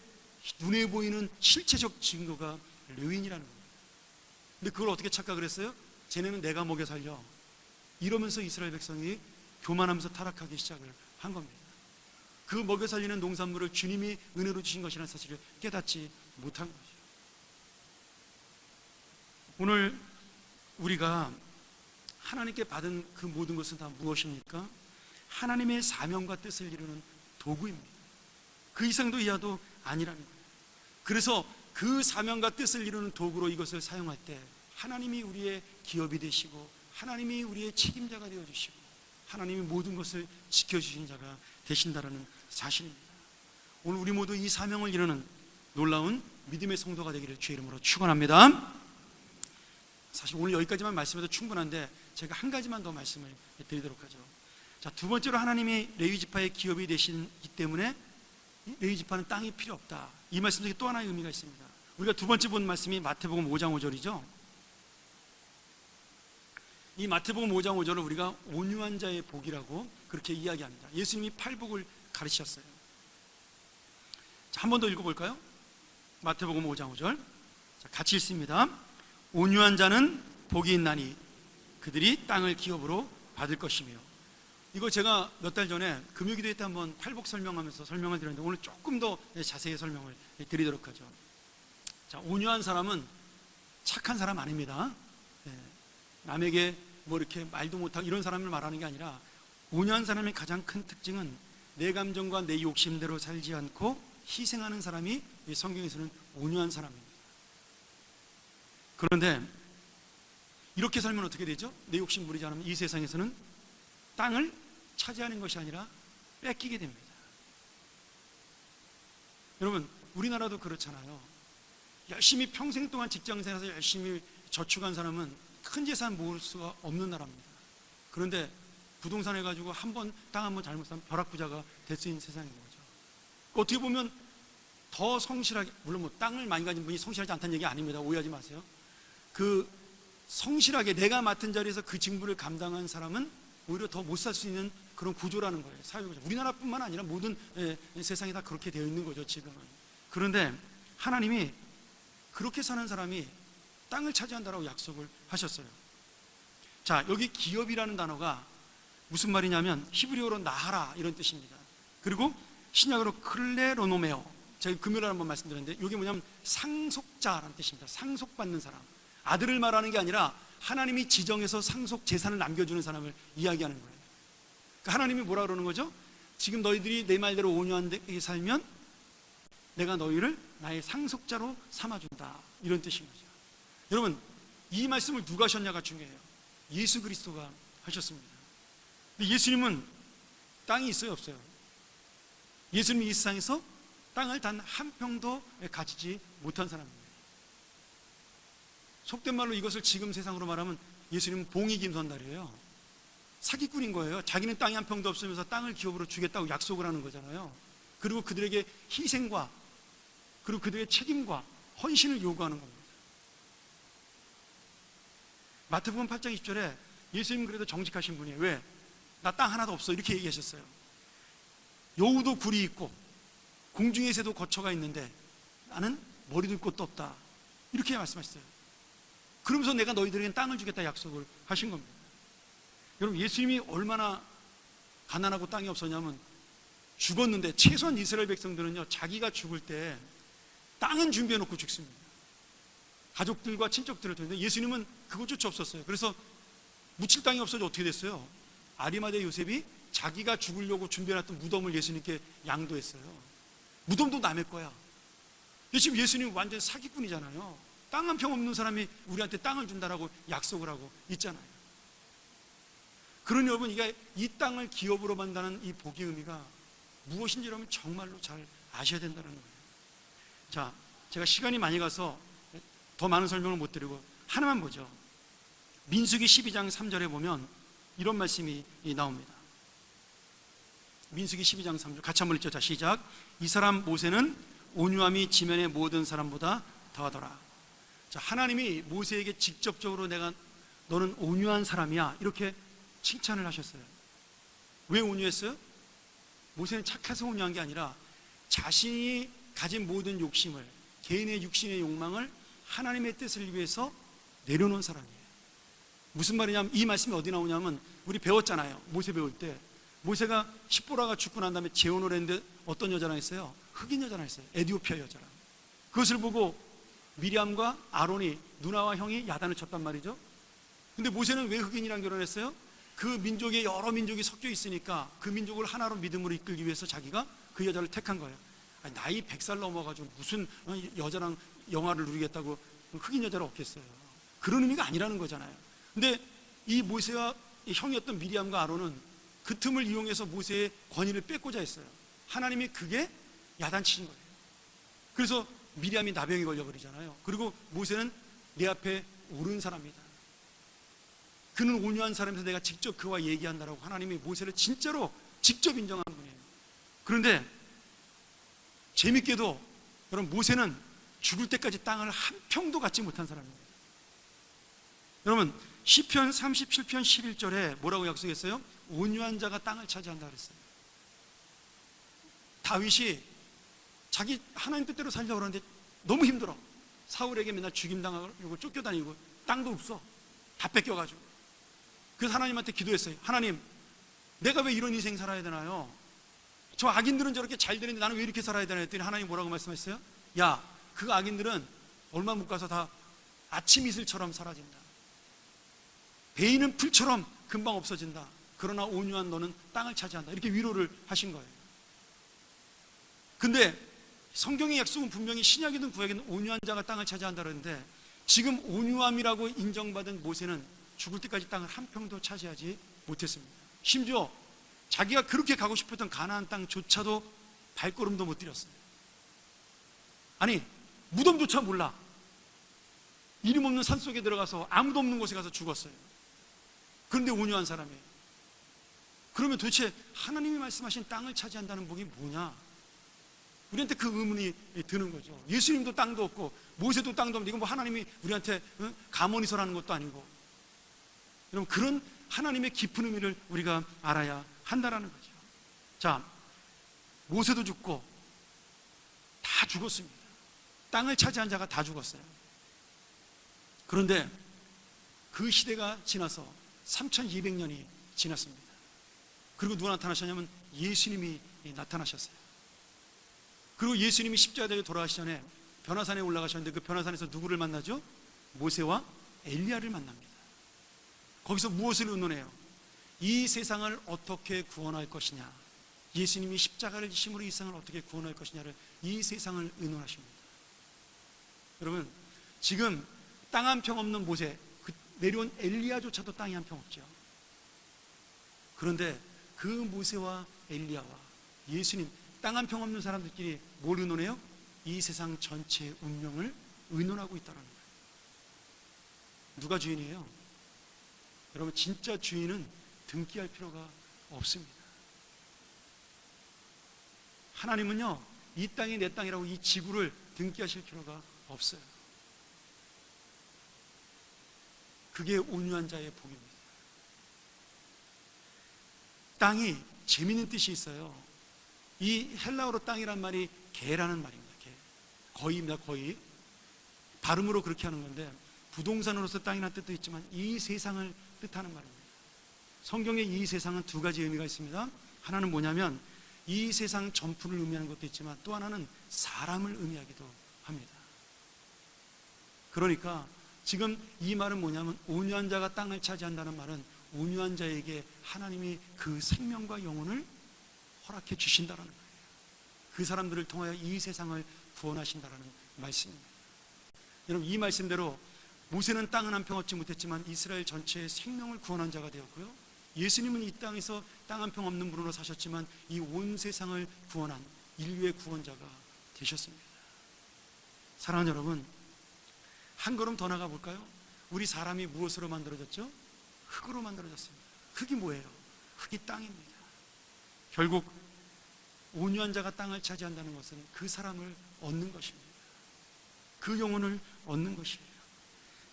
[SPEAKER 2] 눈에 보이는 실체적 증거가 레위인이라는 겁니다. 근데 그걸 어떻게 착각을 했어요? 쟤네는 내가 먹여 살려. 이러면서 이스라엘 백성이 교만하면서 타락하기 시작을 한 겁니다. 그 먹여 살리는 농산물을 주님이 은혜로 주신 것이라는 사실을 깨닫지 못한 거죠. 오늘 우리가 하나님께 받은 그 모든 것은 다 무엇입니까? 하나님의 사명과 뜻을 이루는 도구입니다. 그 이상도 이하도 아니라는 거예요. 그래서 그 사명과 뜻을 이루는 도구로 이것을 사용할 때 하나님이 우리의 기업이 되시고 하나님이 우리의 책임자가 되어주시고 하나님이 모든 것을 지켜주신 자가 되신다라는 사실입니다. 오늘 우리 모두 이 사명을 이루는 놀라운 믿음의 성도가 되기를 주의 이름으로 축원합니다. 사실 오늘 여기까지만 말씀해도 충분한데 제가 한 가지만 더 말씀을 드리도록 하죠. 자, 두 번째로 하나님이 레위 지파의 기업이 되시기 때문에 레위 지파는 땅이 필요 없다. 이 말씀 중에 또 하나의 의미가 있습니다. 우리가 두 번째 본 말씀이 마태복음 5장 5절이죠. 이 마태복음 5장 5절을 우리가 온유한 자의 복이라고 그렇게 이야기합니다. 예수님이 팔복을 가르치셨어요. 자, 한 번 더 읽어볼까요? 마태복음 5장 5절. 자, 같이 읽습니다. 온유한 자는 복이 있나니 그들이 땅을 기업으로 받을 것이며. 이거 제가 몇 달 전에 금요기도회 때 한번 팔복 설명하면서 설명을 드렸는데 오늘 조금 더 자세히 설명을 드리도록 하죠. 자, 온유한 사람은 착한 사람 아닙니다. 남에게 뭐 이렇게 말도 못하고 이런 사람을 말하는 게 아니라 온유한 사람의 가장 큰 특징은 내 감정과 내 욕심대로 살지 않고 희생하는 사람이 이 성경에서는 온유한 사람입니다. 그런데 이렇게 살면 어떻게 되죠? 내 욕심 부리지 않으면 이 세상에서는 땅을 차지하는 것이 아니라 뺏기게 됩니다. 여러분 우리나라도 그렇잖아요. 열심히 평생 동안 직장생활에서 열심히 저축한 사람은 큰 재산 모을 수가 없는 나라입니다. 그런데 부동산 해가지고 땅 한 번 잘못 사면 벼락부자가 될 수 있는 세상인 거죠. 어떻게 보면 더 성실하게, 물론 뭐 땅을 많이 가진 분이 성실하지 않다는 얘기 아닙니다. 오해하지 마세요. 그 성실하게 내가 맡은 자리에서 그 직무를 감당한 사람은 오히려 더 못 살 수 있는 그런 구조라는 거예요. 사회구조. 우리나라뿐만 아니라 모든 세상이 다 그렇게 되어 있는 거죠, 지금은. 그런데 하나님이 그렇게 사는 사람이 땅을 차지한다라고 약속을 하셨어요. 자, 여기 기업이라는 단어가 무슨 말이냐면 히브리어로 나하라 이런 뜻입니다. 그리고 신약으로 클레로노메오, 제가 금요일에 한번 말씀드렸는데 이게 뭐냐면 상속자라는 뜻입니다. 상속받는 사람. 아들을 말하는 게 아니라 하나님이 지정해서 상속 재산을 남겨주는 사람을 이야기하는 거예요. 그러니까 하나님이 뭐라 그러는 거죠? 지금 너희들이 내 말대로 온유하게 살면 내가 너희를 나의 상속자로 삼아준다, 이런 뜻인 거죠. 여러분, 이 말씀을 누가 하셨냐가 중요해요. 예수 그리스도가 하셨습니다. 근데 예수님은 땅이 있어요, 없어요? 예수님이 이 세상에서 땅을 단 한 평도 가지지 못한 사람입니다. 속된 말로 이것을 지금 세상으로 말하면 예수님은 봉이 김선달이에요. 사기꾼인 거예요. 자기는 땅이 한 평도 없으면서 땅을 기업으로 주겠다고 약속을 하는 거잖아요. 그리고 그들에게 희생과 그리고 그들의 책임과 헌신을 요구하는 겁니다. 마태복음 8장 20절에 예수님 그래도 정직하신 분이에요. 왜? 나 땅 하나도 없어, 이렇게 얘기하셨어요. 여우도 굴이 있고 공중의 새도 거처가 있는데 나는 머리도 있고 또 없다, 이렇게 말씀하셨어요. 그러면서 내가 너희들에게 땅을 주겠다 약속을 하신 겁니다. 여러분, 예수님이 얼마나 가난하고 땅이 없었냐면 죽었는데, 최소한 이스라엘 백성들은요, 자기가 죽을 때 땅은 준비해 놓고 죽습니다. 가족들과 친척들을 통해. 예수님은 그것조차 없었어요. 그래서 묻힐 땅이 없어져 어떻게 됐어요? 아리마대 요셉이 자기가 죽으려고 준비해놨던 무덤을 예수님께 양도했어요. 무덤도 남의 거야. 지금 예수님 완전 사기꾼이잖아요. 땅 한 평 없는 사람이 우리한테 땅을 준다라고 약속을 하고 있잖아요. 그러니 여러분, 이게 이 땅을 기업으로 만드는 이 복의 의미가 무엇인지 여러분 정말로 잘 아셔야 된다는 거예요. 자, 제가 시간이 많이 가서 더 많은 설명을 못 드리고 하나만 보죠. 민수기 12장 3절에 보면 이런 말씀이 나옵니다. 민수기 12장 3절 같이 한번 읽죠. 자, 시작. 이 사람 모세는 온유함이 지면의 모든 사람보다 더하더라. 자, 하나님이 모세에게 직접적으로 너는 온유한 사람이야, 이렇게 칭찬을 하셨어요. 왜 온유했어요? 모세는 착해서 온유한 게 아니라 자신이 가진 모든 욕심을, 개인의 육신의 욕망을 하나님의 뜻을 위해서 내려놓은 사람이에요. 무슨 말이냐면, 이 말씀이 어디 나오냐면 우리 배웠잖아요. 모세 배울 때 모세가 십보라가 죽고 난 다음에 재혼을 했는데 어떤 여자랑 했어요? 흑인 여자랑 했어요. 에디오피아 여자랑. 그것을 보고 미리암과 아론이, 누나와 형이 야단을 쳤단 말이죠. 근데 모세는 왜 흑인이랑 결혼했어요? 그 민족에 여러 민족이 섞여 있으니까 그 민족을 하나로 믿음으로 이끌기 위해서 자기가 그 여자를 택한 거예요. 아니, 나이 100살 넘어가지고 무슨 여자랑 영화를 누리겠다고 흑인 여자를 얻겠어요. 그런 의미가 아니라는 거잖아요. 근데 이 모세와 형이었던 미리암과 아론은 그 틈을 이용해서 모세의 권위를 뺏고자 했어요. 하나님이 그게 야단치신 거예요. 그래서 미리암이 나병에 걸려버리잖아요. 그리고 모세는 내 앞에 옳은 사람이다, 그는 온유한 사람에서 내가 직접 그와 얘기한다라고 하나님이 모세를 진짜로 직접 인정한 분이에요. 그런데 재밌게도 여러분, 모세는 죽을 때까지 땅을 한 평도 갖지 못한 사람입니다. 여러분, 시편 37편 11절에 뭐라고 약속했어요? 온유한 자가 땅을 차지한다 그랬어요. 다윗이 자기 하나님 뜻대로 살려고 그러는데 너무 힘들어. 사울에게 맨날 죽임당하고 쫓겨다니고 땅도 없어. 다 뺏겨가지고. 그래서 하나님한테 기도했어요. 하나님, 내가 왜 이런 인생 살아야 되나요? 저 악인들은 저렇게 잘 되는데 나는 왜 이렇게 살아야 되나 했더니 하나님 뭐라고 말씀하셨어요? 야, 그 악인들은 얼마 못 가서 다 아침 이슬처럼 사라진다. 베이는 풀처럼 금방 없어진다. 그러나 온유한 너는 땅을 차지한다. 이렇게 위로를 하신 거예요. 근데 성경의 약속은 분명히 신약이든 구약이든 온유한 자가 땅을 차지한다 그러는데, 지금 온유함이라고 인정받은 모세는 죽을 때까지 땅을 한 평도 차지하지 못했습니다. 심지어 자기가 그렇게 가고 싶었던 가나안 땅조차도 발걸음도 못 들였어요. 아니, 무덤조차 몰라. 이름 없는 산속에 들어가서 아무도 없는 곳에 가서 죽었어요. 그런데 온유한 사람이에요. 그러면 도대체 하나님이 말씀하신 땅을 차지한다는 복이 뭐냐? 우리한테 그 의문이 드는 거죠. 예수님도 땅도 없고 모세도 땅도 없는데 이건 뭐 하나님이 우리한테 가모니서라는 것도 아니고. 여러분, 그런 하나님의 깊은 의미를 우리가 알아야 한다라는 거죠. 자, 모세도 죽고 다 죽었습니다. 땅을 차지한 자가 다 죽었어요. 그런데 그 시대가 지나서 3200년이 지났습니다. 그리고 누가 나타나셨냐면 예수님이 나타나셨어요. 그리고 예수님이 십자가에 돌아가시기 전에 변화산에 올라가셨는데 그 변화산에서 누구를 만나죠? 모세와 엘리야를 만납니다. 거기서 무엇을 의논해요? 이 세상을 어떻게 구원할 것이냐, 예수님이 십자가를 지심으로 이 세상을 어떻게 구원할 것이냐를, 이 세상을 의논하십니다. 여러분, 지금 땅 한 평 없는 모세, 내려온 엘리야조차도 땅이 한 평 없죠. 그런데 그 모세와 엘리야와 예수님, 땅 한 평 없는 사람들끼리 뭘 의논해요? 이 세상 전체의 운명을 의논하고 있다는 거예요. 누가 주인이에요? 여러분, 진짜 주인은 등기할 필요가 없습니다. 하나님은요, 이 땅이 내 땅이라고 이 지구를 등기하실 필요가 없어요. 그게 온유한 자의 복입니다. 땅이 재미있는 뜻이 있어요. 이 헬라어로 땅이란 말이 개라는 말입니다. 개. 거의입니다. 거의. 발음으로 그렇게 하는 건데, 부동산으로서 땅이라는 뜻도 있지만 이 세상을 뜻하는 말입니다. 성경에 이 세상은 두 가지 의미가 있습니다. 하나는 뭐냐면 이 세상 전부를 의미하는 것도 있지만 또 하나는 사람을 의미하기도 합니다. 그러니까 지금 이 말은 뭐냐면 온유한 자가 땅을 차지한다는 말은 온유한 자에게 하나님이 그 생명과 영혼을 허락해 주신다는 거예요. 그 사람들을 통하여 이 세상을 구원하신다는 말씀입니다. 여러분, 이 말씀대로 모세는 땅은 한 평 얻지 못했지만 이스라엘 전체의 생명을 구원한 자가 되었고요, 예수님은 이 땅에서 땅 한 평 없는 분으로 사셨지만 이 온 세상을 구원한 인류의 구원자가 되셨습니다. 사랑하는 여러분, 한 걸음 더 나가 볼까요? 우리 사람이 무엇으로 만들어졌죠? 흙으로 만들어졌습니다. 흙이 뭐예요? 흙이 땅입니다. 결국 온유한 자가 땅을 차지한다는 것은 그 사람을 얻는 것입니다. 그 영혼을 얻는 것이에요.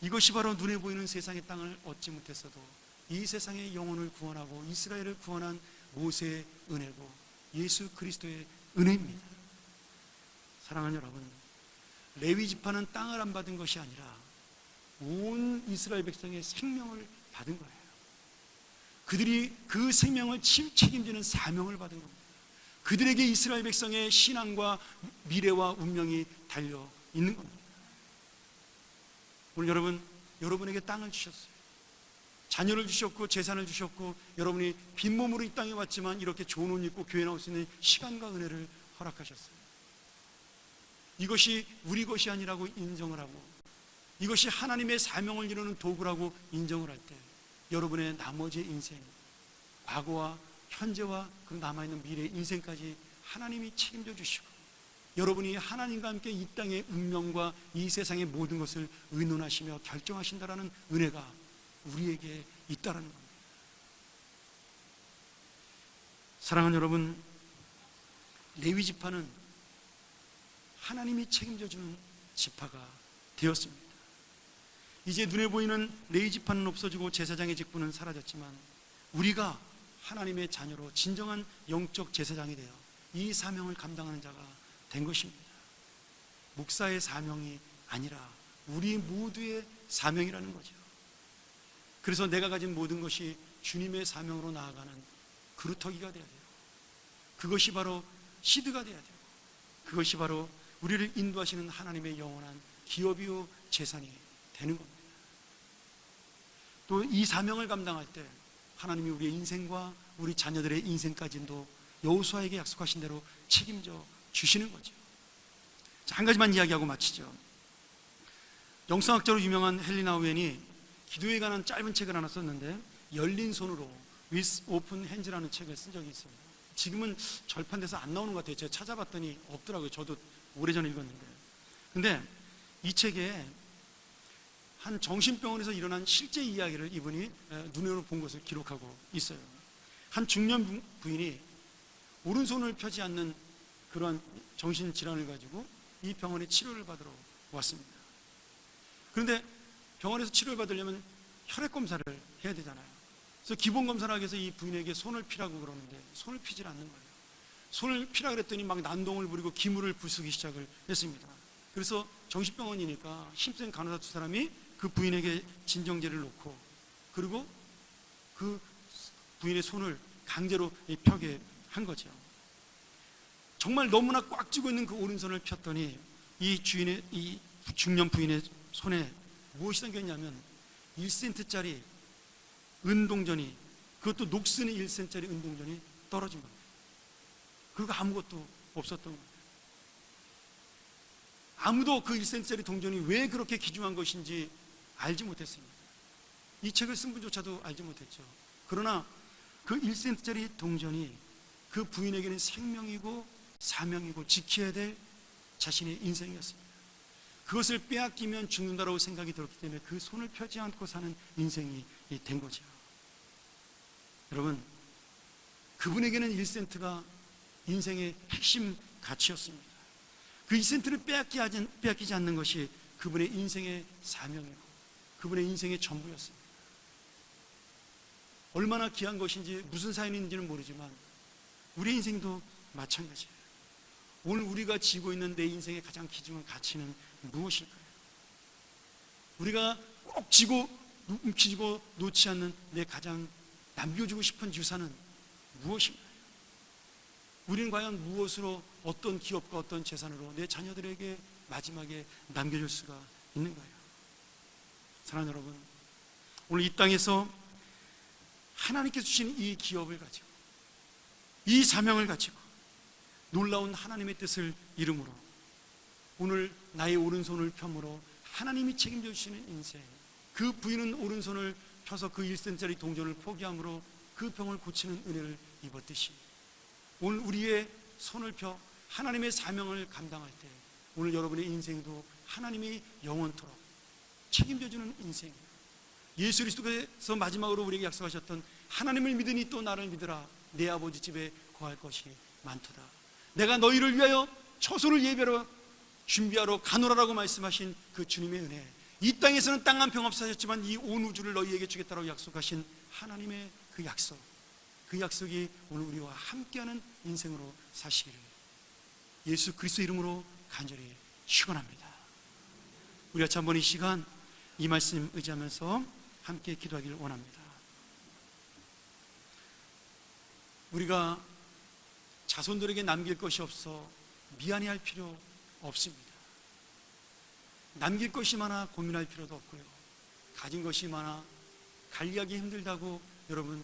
[SPEAKER 2] 이것이 바로 눈에 보이는 세상의 땅을 얻지 못했어도 이 세상의 영혼을 구원하고 이스라엘을 구원한 모세의 은혜고 예수 그리스도의 은혜입니다. 사랑하는 여러분, 레위 지파는 땅을 안 받은 것이 아니라 온 이스라엘 백성의 생명을 받은 거예요. 그들이 그 생명을 책임지는 사명을 받은 겁니다. 그들에게 이스라엘 백성의 신앙과 미래와 운명이 달려 있는 겁니다. 오늘 여러분에게 땅을 주셨어요. 자녀를 주셨고 재산을 주셨고 여러분이 빈몸으로 이 땅에 왔지만 이렇게 좋은 옷 입고 교회 나올 수 있는 시간과 은혜를 허락하셨어요. 이것이 우리 것이 아니라고 인정을 하고 이것이 하나님의 사명을 이루는 도구라고 인정을 할 때 여러분의 나머지 인생, 과거와 현재와 그 남아있는 미래의 인생까지 하나님이 책임져 주시고 여러분이 하나님과 함께 이 땅의 운명과 이 세상의 모든 것을 의논하시며 결정하신다라는 은혜가 우리에게 있다는 겁니다. 사랑하는 여러분, 레위 지파는 하나님이 책임져 주는 지파가 되었습니다. 이제 눈에 보이는 레위 지파는 없어지고 제사장의 직분은 사라졌지만 우리가 하나님의 자녀로 진정한 영적 제사장이 되어 이 사명을 감당하는 자가 된 것입니다. 목사의 사명이 아니라 우리 모두의 사명이라는 거죠. 그래서 내가 가진 모든 것이 주님의 사명으로 나아가는 그루터기가 되어야 돼요. 그것이 바로 시드가 되어야 돼요. 그것이 바로 우리를 인도하시는 하나님의 영원한 기업이요 재산이 되는 겁니다. 또 이 사명을 감당할 때 하나님이 우리의 인생과 우리 자녀들의 인생까지도 여호수아에게 약속하신 대로 책임져 주시는 거죠. 자, 한 가지만 이야기하고 마치죠. 영성학자로 유명한 헬리나 우엔이 기도에 관한 짧은 책을 하나 썼는데 열린 손으로 With Open Hands라는 책을 쓴 적이 있습니다. 지금은 절판돼서 안 나오는 것 같아요. 제가 찾아봤더니 없더라고요. 저도 오래전에 읽었는데. 근데 이 책에 한 정신병원에서 일어난 실제 이야기를 이분이 눈으로 본 것을 기록하고 있어요. 한 중년 부인이 오른손을 펴지 않는 그러한 정신질환을 가지고 이 병원에 치료를 받으러 왔습니다. 그런데 병원에서 치료를 받으려면 혈액 검사를 해야 되잖아요. 그래서 기본 검사를 하기 위해서 이 부인에게 손을 피라고 그러는데 손을 피질 않는 거예요. 손을 피라 그랬더니 막 난동을 부리고 기물을 부수기 시작을 했습니다. 그래서 정신병원이니까 힘센 간호사 두 사람이 그 부인에게 진정제를 놓고 그리고 그 부인의 손을 강제로 펴게 한 거죠. 정말 너무나 꽉 쥐고 있는 그 오른손을 폈더니 이 중년 부인의 손에 무엇이 담겼냐면 1센트짜리 은동전이, 그것도 녹슨의 1센트짜리 은동전이 떨어진 겁니다. 그리고 아무것도 없었던 겁니다. 아무도 그 1센트짜리 동전이 왜 그렇게 귀중한 것인지 알지 못했습니다. 이 책을 쓴 분조차도 알지 못했죠. 그러나 그 1센트짜리 동전이 그 부인에게는 생명이고 사명이고 지켜야 될 자신의 인생이었습니다. 그것을 빼앗기면 죽는다라고 생각이 들었기 때문에 그 손을 펴지 않고 사는 인생이 된 거죠. 여러분, 그분에게는 1센트가 인생의 핵심 가치였습니다. 그 1센트를 빼앗기지 않는 것이 그분의 인생의 사명이고 그분의 인생의 전부였습니다. 얼마나 귀한 것인지, 무슨 사연인지는 모르지만 우리 인생도 마찬가지예요. 오늘 우리가 지고 있는 내 인생의 가장 귀중한 가치는 무엇일까요? 우리가 꼭 쥐고 놓지 않는 내 가장 남겨주고 싶은 유산은 무엇인가요? 우리는 과연 무엇으로, 어떤 기업과 어떤 재산으로 내 자녀들에게 마지막에 남겨줄 수가 있는가요? 사랑하는 여러분, 오늘 이 땅에서 하나님께서 주신 이 기업을 가지고, 이 사명을 가지고 놀라운 하나님의 뜻을 이름으로 오늘 나의 오른손을 펴므로 하나님이 책임져 주시는 인생, 그 부인은 오른손을 펴서 그 1센트짜리 동전을 포기함으로 그 병을 고치는 은혜를 입었듯이 오늘 우리의 손을 펴 하나님의 사명을 감당할 때 오늘 여러분의 인생도 하나님이 영원토록 책임져 주는 인생이에요. 예수 그리스도께서 마지막으로 우리에게 약속하셨던 하나님을 믿으니 또 나를 믿으라, 내 아버지 집에 거할 것이 많도다. 내가 너희를 위하여 처소를 예비하러 준비하러 가노라라고 말씀하신 그 주님의 은혜, 이 땅에서는 땅 한 평 없으셨지만 이 온 우주를 너희에게 주겠다라고 약속하신 하나님의 그 약속, 그 약속이 오늘 우리와 함께하는 인생으로 사시기를 예수 그리스도 이름으로 간절히 축원합니다. 우리 같이 한번 이 시간 이 말씀 의지하면서 함께 기도하기를 원합니다. 우리가 자손들에게 남길 것이 없어 미안해할 필요 없습니다. 남길 것이 많아 고민할 필요도 없고요, 가진 것이 많아 관리하기 힘들다고 여러분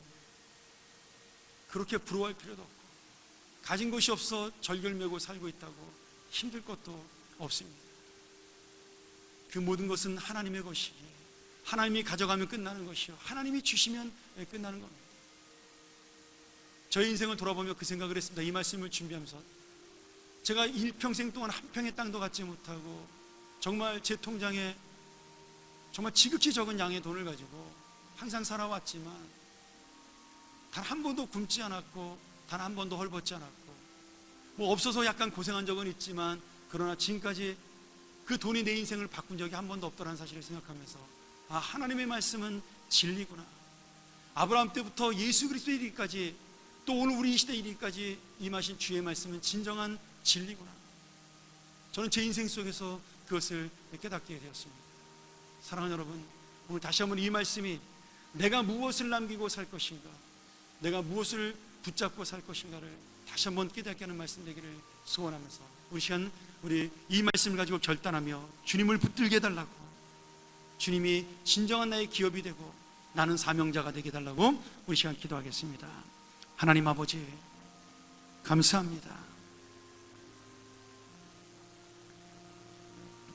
[SPEAKER 2] 그렇게 부러워할 필요도 없고, 가진 것이 없어 절결매고 살고 있다고 힘들 것도 없습니다. 그 모든 것은 하나님의 것이기에 하나님이 가져가면 끝나는 것이요, 하나님이 주시면 끝나는 겁니다. 저의 인생을 돌아보며 그 생각을 했습니다. 이 말씀을 준비하면서 제가 일평생 동안 한 평의 땅도 갖지 못하고 정말 제 통장에 정말 지극히 적은 양의 돈을 가지고 항상 살아왔지만 단 한 번도 굶지 않았고 단 한 번도 헐벗지 않았고, 뭐 없어서 약간 고생한 적은 있지만 그러나 지금까지 그 돈이 내 인생을 바꾼 적이 한 번도 없다는 사실을 생각하면서 아, 하나님의 말씀은 진리구나. 아브라함 때부터 예수 그리스도에 이르기까지 또 오늘 우리 이 시대에 이르기까지 임하신 주의 말씀은 진정한 진리구나. 저는 제 인생 속에서 그것을 깨닫게 되었습니다. 사랑하는 여러분, 오늘 다시 한번 이 말씀이 내가 무엇을 남기고 살 것인가, 내가 무엇을 붙잡고 살 것인가를 다시 한번 깨닫게 하는 말씀 되기를 소원하면서 우리 시간 우리 이 말씀을 가지고 결단하며 주님을 붙들게 해달라고, 주님이 진정한 나의 기업이 되고 나는 사명자가 되게 해달라고 우리 시간 기도하겠습니다. 하나님 아버지 감사합니다.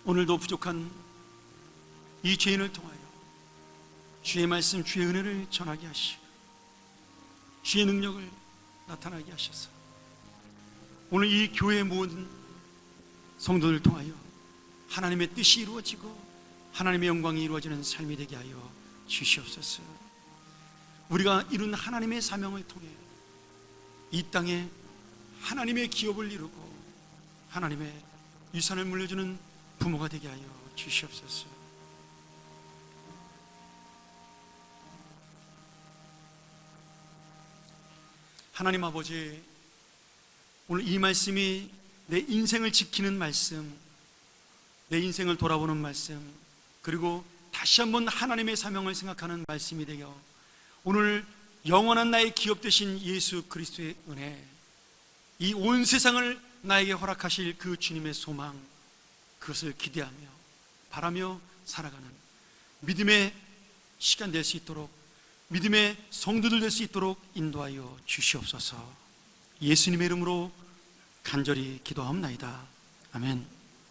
[SPEAKER 2] 오늘도 부족한 이 죄인을 통하여 주의 말씀, 주의 은혜를 전하게 하시고 주의 능력을 나타나게 하셔서 오늘 이 교회의 모든 성도들을 통하여 하나님의 뜻이 이루어지고 하나님의 영광이 이루어지는 삶이 되게 하여 주시옵소서. 우리가 이룬 하나님의 사명을 통해 이 땅에 하나님의 기업을 이루고 하나님의 유산을 물려주는 부모가 되게 하여 주시옵소서. 하나님 아버지, 오늘 이 말씀이 내 인생을 지키는 말씀, 내 인생을 돌아보는 말씀, 그리고 다시 한번 하나님의 사명을 생각하는 말씀이 되어 오늘 영원한 나의 기업 되신 예수 그리스도의 은혜, 이 온 세상을 나에게 허락하실 그 주님의 소망, 그것을 기대하며 바라며 살아가는 믿음의 시간 될 수 있도록, 믿음의 성도들 될 수 있도록 인도하여 주시옵소서. 예수님의 이름으로 간절히 기도하옵나이다. 아멘.